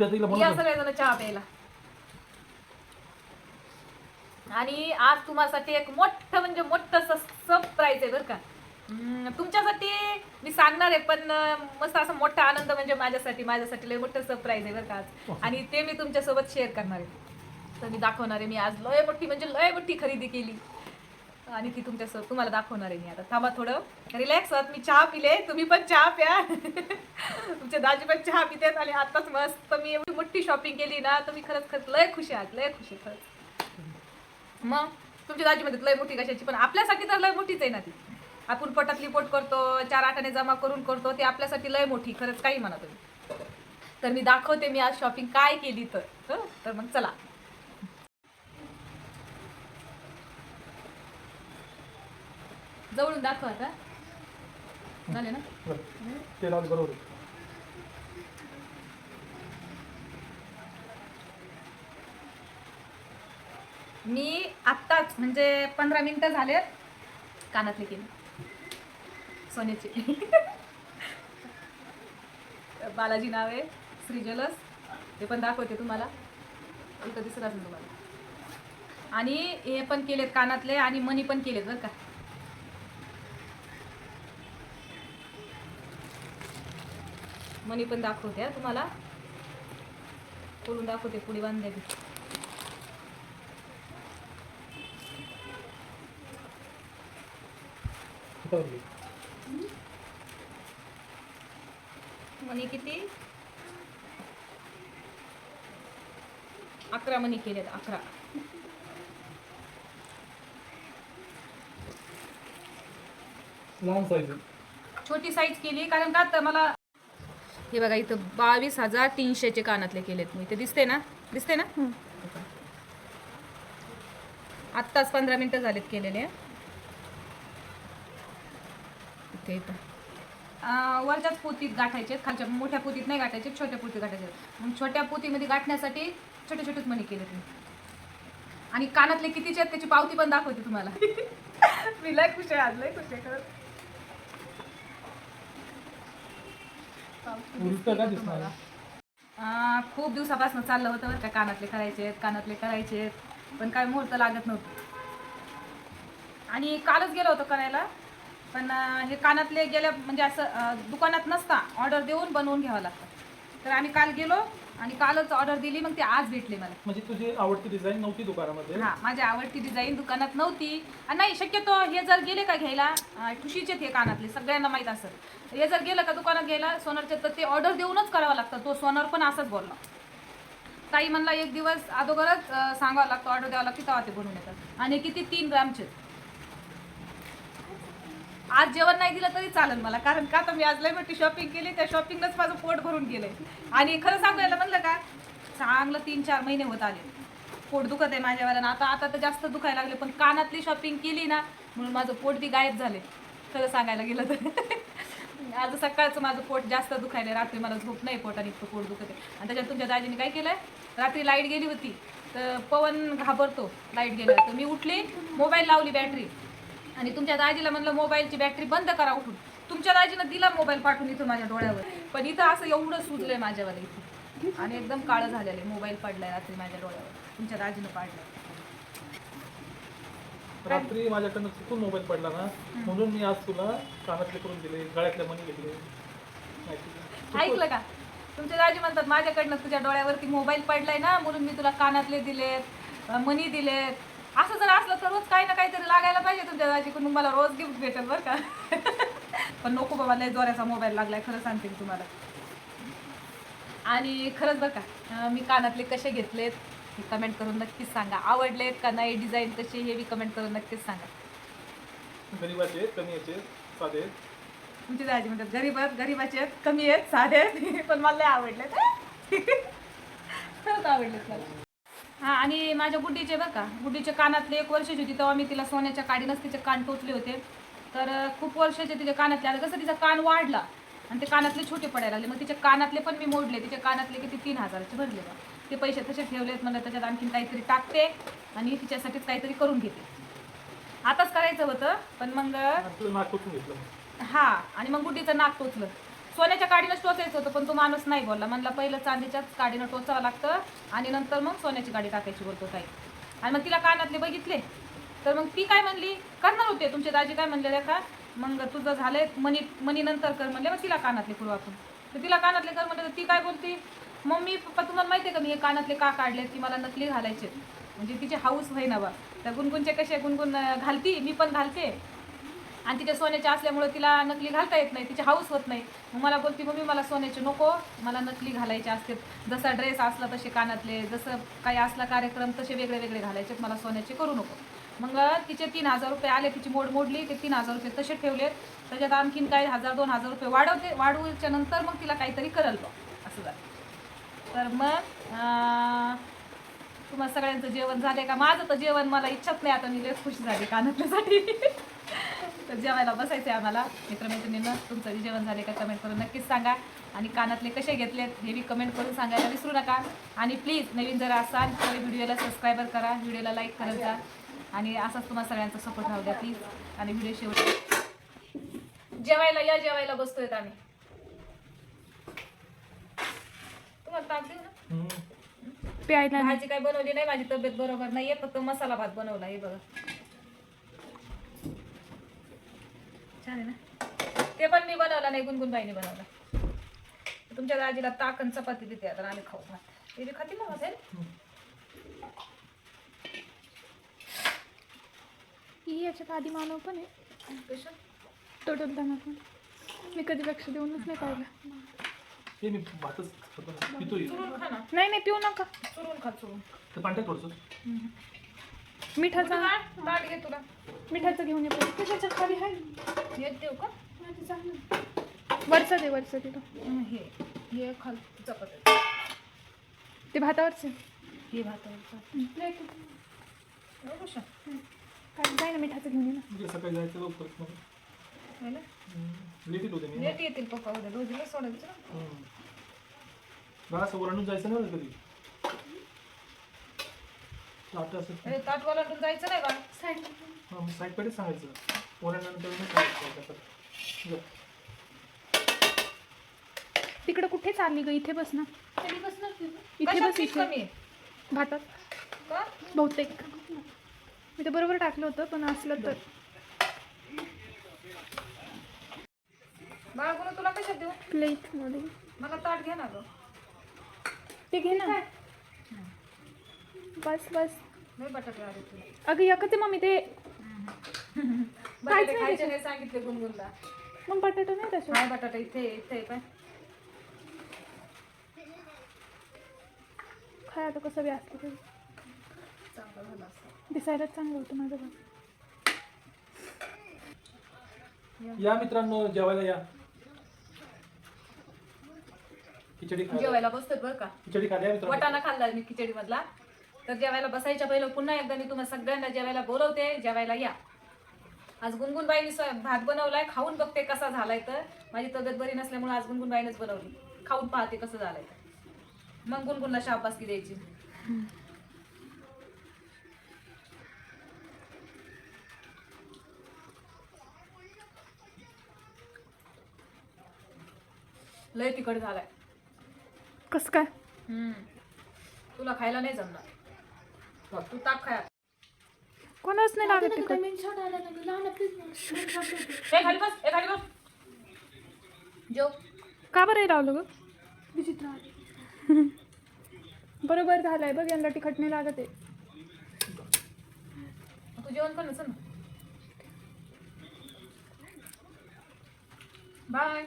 या सगळेजण चहा प्यायला. आणि आज तुम्हासाठी एक मोठं म्हणजे मोठं सरप्राईज आहे बरं का. तुमच्यासाठी मी सांगणार आहे, पण मस्त असा मोठा आनंद म्हणजे माझ्यासाठी लय मोठं सरप्राईज आहे बरं का आज. आणि ते मी तुमच्यासोबत शेअर करणार आहे. तर मी दाखवणार आहे. मी आज लय मोठी खरेदी केली आणि ती तुम्हाला दाखवणार आहे. मी आता थांबा, थोडं रिलॅक्स आहात. मी चहा पिले, तुम्ही पण चहा प्या. तुमचे दाजी पण चहा पितात. आणि आताच मस्त मी एवढी मोठी शॉपिंग केली ना, तर मी खरंच लय खुशी आहे, लय खुशी खरंच. मग तुमची दाजी मध्ये लय मोठी कशाची, पण आपल्यासाठी तर लय मोठीच आहे ना ती. आपण पोटातली पोट करतो, 4 आठाने जमा करून करतो, ती आपल्यासाठी लय मोठी खरंच काही म्हणा तुम्ही. तर मी दाखवते मी आज शॉपिंग काय केली. तर मग चला. जवळून दाखवा आता. झाले ना ते लावले बरोबर. मी आत्ताच म्हणजे 15 मिनिटं झालेत कानातले केले सोन्याचे. बालाजी नाव आहे, श्री ज्वेलर्स. ते पण दाखवते तुम्हाला, इथं दिसत असेल तुम्हाला. आणि हे पण केलेत कानातले, आणि मनी पण केलेत बरं का. मनी पण दाखवते तुम्हाला, खोलून दाखवते, पुढे बांधले. मनी किती? 11 मनी केलेत, 11. लहान साईज, छोटी साईज केली कारण का तर मला हे बघा इथं 22,300चे कानातले केलेत मी. ते दिसते ना आत्ताच 15 मिनिटं झालेत केलेले. इथं वरच्याच पोतीत गाठायचे, खालच्या मोठ्या पोतीत नाही गाठायचे, छोट्या पोतीत गाठायचे. मग छोट्या पोतीमध्ये गाठण्यासाठी छोटे छोटेच मणी केलेत मी. आणि कानातले कितीचे आहेत त्याची पावती पण दाखवते तुम्हाला. मी लय खुश आहे आज, लय खुश आहे खरंच. खूप दिवसापासून चाललं होतं बरं का, कानातले करायचे, पण काय मुहूर्त लागत नव्हतं. आणि कालच गेलो होतो करायला, पण हे कानातले गेल्या म्हणजे असं दुकानात नसता, ऑर्डर देऊन बनवून घ्यावं लागतं. तर आम्ही काल गेलो आणि कालच ऑर्डर दिली, मग ते आज भेटले मला. म्हणजे तुझी आवडती डिझाईन नव्हती दुकानामध्ये? हां, माझी आवडती डिझाईन दुकानात नव्हती. नाही, शक्यतो हे जर गेले का घ्यायला, ठुशीचे हे कानातले सगळ्यांना माहीत असेल. हे जर गेलं का दुकानात घ्यायला सोनारचे, तर ते ऑर्डर देऊनच करावं लागतं. तो सोनार पण असंच बोलला. ताई म्हणला 1 दिवस अगोदरच सांगावं लागतं, ऑर्डर द्यावं लागतं, तेव्हा ते बनवून येतात. आणि किती 3 ग्रामचे. आज जेवण नाही दिलं तरी चालेल मला, कारण का तर मी आज लय मोठी शॉपिंग केली. त्या शॉपिंगलाच माझं पोट भरून गेलंय. आणि खरं सांगायला म्हणलं का, चांगलं 3-4 महिने होत आले पोट दुखत आहे माझ्यावर. आता तर जास्त दुखायला लागले, पण कानातली शॉपिंग केली ना म्हणून माझं पोट बी गायब झाले खरं सांगायला गेलं तर. आज सकाळचं माझं पोट जास्त दुखायला, रात्री मला झोप नाही, पोटाने इतकं पोट दुखत आहे. आणि त्याच्यात तुमच्या दाजीने काय केलंय, रात्री लाईट गेली होती, तर पवन घाबरतो लाईट गेल्यावर. तर मी उठली, मोबाईल लावली बॅटरी, आणि तुमच्या दाजीला म्हणलं मोबाईलची बॅटरी बंद करा उठून. तुमच्या दाजीनं दिला मोबाईल पाठवून इथं माझ्या डोळ्यावर, पण इथं असं एवढं सुजलंय माझ्यावर इथं, आणि एकदम काळं झालेलं. मोबाईल पडलाय रात्री माझ्या डोळ्यावर, तुमच्या दाजीनं पाडलाय. रात्री माझ्याकडनं चुकून मोबाईल पडला ना, म्हणून मी आज तुला कानातले करून दिले, गळ्यातले मणी घेतले. ऐकलं का, तुमचे दाजी म्हणतात माझ्याकडनं तुझ्या डोळ्यावरती मोबाईल पडलाय ना, म्हणून मी तुला कानातले दिलेत, मनी दिलेत. असं जर असलं तर रोज काही ना काहीतरी लागायला पाहिजे तुमच्या दाजीकडून, मला रोज गिफ्ट भेटेल बरं का. पण नको बाबा, लय जोराचा मोबाईल लागलाय खरं सांगते मी तुम्हाला. आणि खरंच बरं का, मी कानातले कसे घेतलेत हे कमेंट करून नक्कीच सांगा. आवडलेत का नाही, डिझाईन कशी, हे बी कमेंट करून नक्कीच सांगा. गरीबाचे, कमी याचे, साधे. तुमची दाजी म्हणतात गरीबाचे आहेत, कमी आहेत, साधे आहेत, पण मला लय आवडलेत. खरंच आवडलेत मला. हां, आणि माझ्या गुड्डीचे बरं का, गुड्डीचे कानातले 1 वर्षाची होती तेव्हा मी तिला सोन्याच्या काडीनंच तिचे कान टोचले होते. तर खूप वर्षाचे तिचे कानातले, आता कसं तिचा कान वाढला आणि ते कानातले छोटे पडायला लागले, मग तिचे कानातले पण मी मोडले. तिचे कानातले किती 3,000चे भरले बा. ते पैसे तसे ठेवलेत, मला त्याच्यात आणखीन काहीतरी टाकते आणि तिच्यासाठीच काहीतरी करून घेते. आताच करायचं होतं, पण मग नाक टोचून घेतलं. हां, आणि मग गुड्डीचं नाक टोचलं. सोन्याच्या काडीनंच टोचायचं होतं, पण तो माणूस नाही बोलला. म्हणला पहिलं चांदीच्याच काडीनं टोचावं लागतं आणि नंतर मग सोन्याची काडी टाकायची बोलतो ताई. आणि मग तिला कानातले बघितले तर मग ती काय म्हणली, करणार होते तुमचे दाजी काय म्हणले का, मग तुझं झालंय मनी नंतर कर म्हणले. मग तिला कानातले करू आपण, तर तिला कानातले कर म्हणलं तर ती काय बोलती, मम्मी पप्पा तुम्हाला माहिती आहे का मी हे कानातले का काढले, ती मला नकली घालायचे. म्हणजे तिची हाऊस होईना बा. त्या गुणगुणचे कसे गुणगुण घालती, मी पण घालते, आणि तिच्या सोन्याचे असल्यामुळे तिला नकली घालता येत नाही, तिची हाऊस होत नाही. मग मला बोलती मम्मी मला सोन्याचे नको, मला नकली घालायचे असते. जसा ड्रेस असला तसे कानातले, जसं काही असला कार्यक्रम तसे वेगळे वेगळे घालायचे, मला सोन्याचे करू नको. मग तिचे 3,000 रुपये आले, तिची मोड मोडली, ते 3,000 रुपये तसे ठेवलेत. त्याच्यात आणखीन काही 1,000-2,000 रुपये वाढवूच्या नंतर मग तिला काहीतरी करल बा असं झालं. तर मग तुम्हाला सगळ्यांचं जेवण झाले का? माझं तर जेवण मला इच्छाच नाही आता, मी लय खुश झाली कानातल्यासाठी. तर जेवायला बसायचं आहे आम्हाला. मित्रमैत्रिणींना तुमचं जेवण झाले का कमेंट करून नक्कीच सांगा, आणि कानातले कसे घेतलेत हे बी कमेंट करून सांगायला विसरू नका. आणि प्लीज नवीन जर असाल तर व्हिडिओला सबस्क्राईबर करा, व्हिडिओला लाईक करत जा, आणि असाच तुम्हाला सगळ्यांचा सपोर्ट राहू द्या प्लीज. आणि व्हिडिओ शेवट जेवायला बसतोय आम्ही. तुम्हाला ताक देऊ ना? प्यायला नाही. भाजी काय बनवली नाही, माझी तब्येत बरोबर नाहीये, फक्त मसाला भात बनवला. हे बघा छान आहे ना. ते पण मी बनवला नाही, गुणगुणबाईने बनवला. तुमच्या दाजीला ताक आणि चपाती देते आता, आम्ही खाऊ भात. ते बी खातील ना असेल. ही याच्यात आधी मानव पण आहे, कसं टोटल दाना पण. मी कधी लक्ष देऊनच नाही पाहिलं. हे मी भातच पितोय. चुरून खा ना, नाही पिऊ नका. चुरून खा, चुरून. तर पांढरे थोडंसं. मिठाचा ताट घे तुला. मिठाचं घेऊन येतो. त्याच्या खाली आहे हे देऊ का? वरचा दे तो. हे खाल चपाती. ते भातावरचे. हे भातावरचं. बघू शकता. काय जाय ना, मिठाचं घेऊन ये ना. म्हणजे सकाळी जायचं लवकर मग. है ना? लेट होते मी. लेट येतील पप्पा उद्या, रोजीला सोडायचं ना. मला असं ओरडून जायचं ना कधी. आता असं ताट ओलांडून जायचं नाही बा. साईडकडेच सांगायचं, ओरडल्यानंतर सांगायचं. तिकडं कुठे चालली ग? इथे बस ना. कधी बसणार तू? इथे कशात बस, पीठ इथे. कमी आहे? भातात का? बहुतेक. मी तर बरोबर टाकलं होतं, पण असलं तर. बाळा तुला कशात देऊ? प्लेट मध्ये. मला ताट घे ना गं. ते घे ना. बस नाही बटाटे आले तुला. अगं एकच आहे मम्मी ते. बटाटे खायचे नाही सांगितले गुणगुणला. मग बटाटा नाही त्याच्यात. काय बटाटा इथे काय? खाय आता कसं बी असलं तरी. चांगलं झालं असं. दिसायलाच चांगलं होतं माझं भात. या मित्रांनो, जेवायला या. खिचडी खायला. जेवायला बसतोय बरं का. खिचडी खायला या मित्रांनो. वटाणा खाल्ला मी खिचडी मधला. तर जेवायला बसायच्या पहिलं पुन्हा एकदा मी तुम्हाला सगळ्यांना जेवायला बोलवते, जेवायला या. आज गुणगुणबाईने भात बनवलाय, खाऊन बघते कसा झालाय. तर माझी तब्येत बरी नसल्यामुळे आज गुणगुणबाईनेच बनवली. खाऊन पाहते कसं झालंय, मग गुणगुणला शाबासकी द्यायची. लय तिखट झालाय. कसं काय? तुला खायला नाही जमणार. तू ताक खाया. कोणाच नाही लागत तिखट. खाली बस. जेव. का बरं हे लावलं ग? विचित्र. बरोबर झालंय बघ, यांना तिखट नाही लागत आहे. तू जेवण कर ना. बाय.